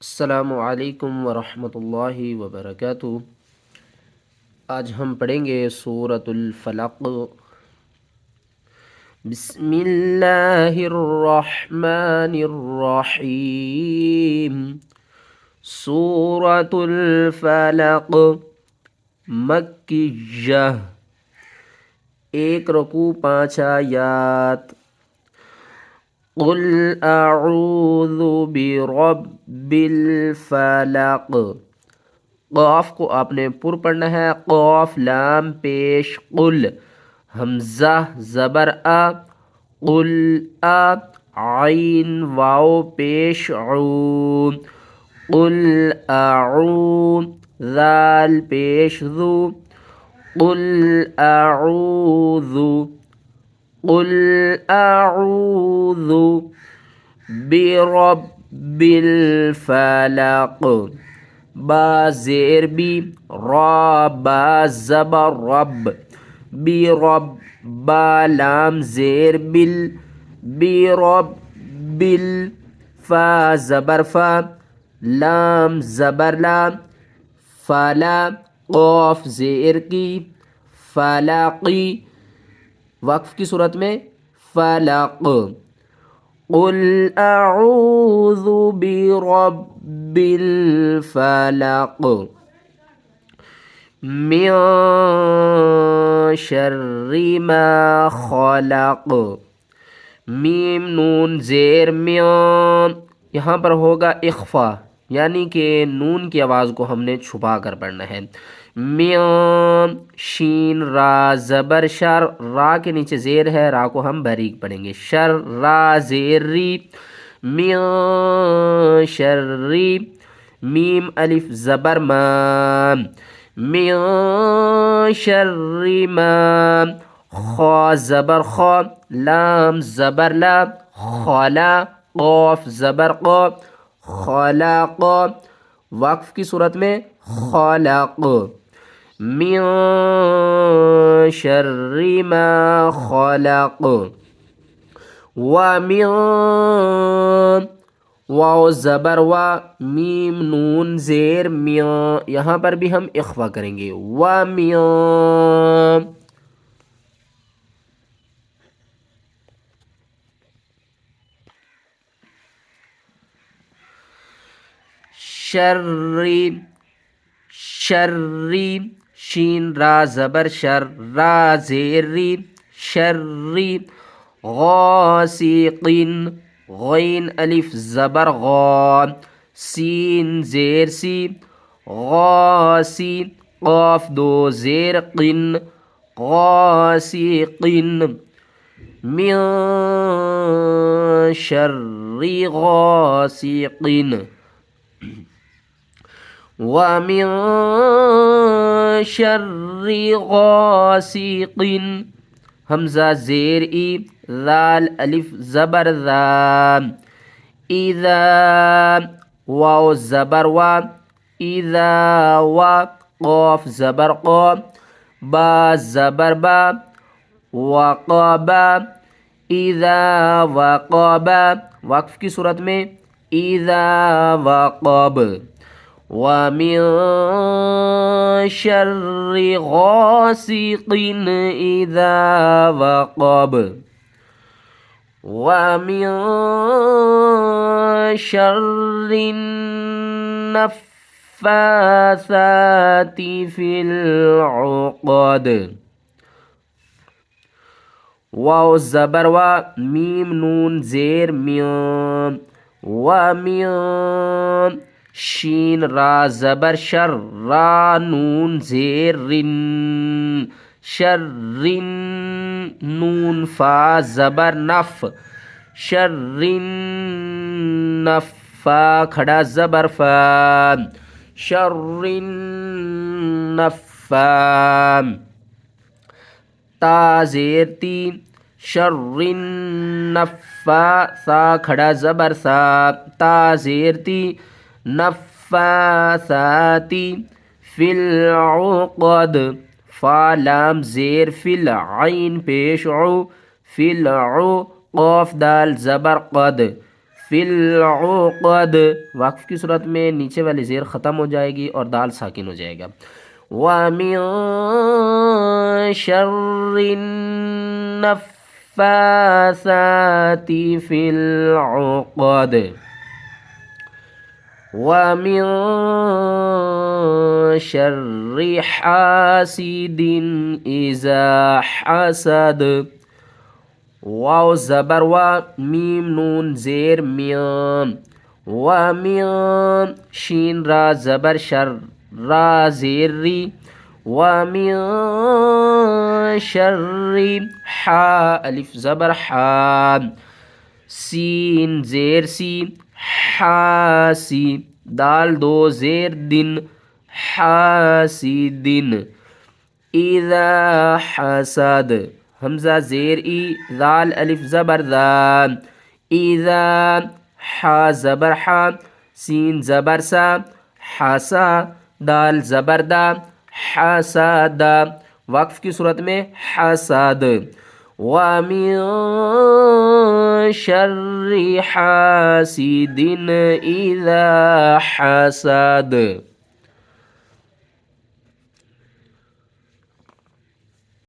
السلام علیکم ورحمۃ اللہ وبرکاتہ۔ آج ہم پڑھیں گے سورۃ الفلق۔ بسم اللہ الرحمن الرحیم۔ سورۃ الفلق مکیہ، 1 رکوع 5 آیات۔ قل اعوذ برب الفلق، قاف کو آپ نے پر پڑھنا ہے، قاف لام پیش قل، حمزہ زبر قل عین واو پیش عو، قل اعوذ ذال پیش ذو، قل اعوذ، قل اعوذ برب الفلق، با زیر بی، را با زبر رب، برب، با لام زیر بل، برب بل، فا زبر فا، لام زبر لام، فلا، قاف زیر کی، فلاقی، وقف کی صورت میں فلق۔ قل اعوذ برب الفلق من شر ما خلق، میم نون زیر من، یہاں پر ہوگا اخفا، یعنی کہ نون کی آواز کو ہم نے چھپا کر پڑھنا ہے۔ من، شین را زبر شر، را کے نیچے زیر ہے، را کو ہم باریک پڑھیں گے، شر را زیر ری، من شر، میم الف زبر ما، من شر ما، خا زبر خا، لام زبر لا، خلا، قاف زبر قا، خلق، وقف کی صورت میں خلق، من شر ما خلق، ومن، واو زبر وا، میم نون زیر من، یہاں پر بھی ہم اخفا کریں گے، ومن شر، شر، شین را زبر شر، را زیر ری، شر، غاسق، غین الف زبر غا، سین زیر سی، غاسی، قاف دو زیر قن، غاسق، من شر غاسق، ومن شر غاسق، حمزہ زیر ای، ذال الف زبر ذا، اذا، واو زبر وا، اذا وا، قاف زبر قا، با زبر با، وقابا، اذا وقابا، وقف کی صورت میں اذا وقاب، ومن شر غاسق اذا وقب، ومن شر النفاثات في العقد، واو زبر وا، میم نون زیر من، ومن، شین را زبر شر، را نون زیر رن، شر، نون فا زبر نف، شر نف، فا کھڑا زبر فا، شر نفا، تا زیر تی، شر نفا، سا کھڑا زبر سا، تا زیر تی، نفاثاتی، فی العقد، فا لام زیر فل، عین پیش عو، فی العو، قاف دال زبر قد، فی العقد، وقف کی صورت میں نیچے والی زیر ختم ہو جائے گی اور دال ساکن ہو جائے گا. وَمِن شَرِّ النَّفَّاثَاتِ فِي الْعُقَدِ وَمِن شَرِّ حَاسِدٍ إِذَا حَسَدَ. واو زبر و، میم نون زیر میان، وَمِن شین را زبر شر، را زیر ری، وَمِن شَرِّ حا الف زبر حا، سین زیر سی، حاسی، دال دو زیر دن، حاسدن. اذا حسد، حمزہ زیر ای، ذال الف زبر ذا، اذا حا زبر حا، سین زبر سا، حسا، دال زبر دا، حسد، وقف کی صورت میں حسد. وَمِن شَرِّ حَاسِدٍ إِذَا حَسَدَ.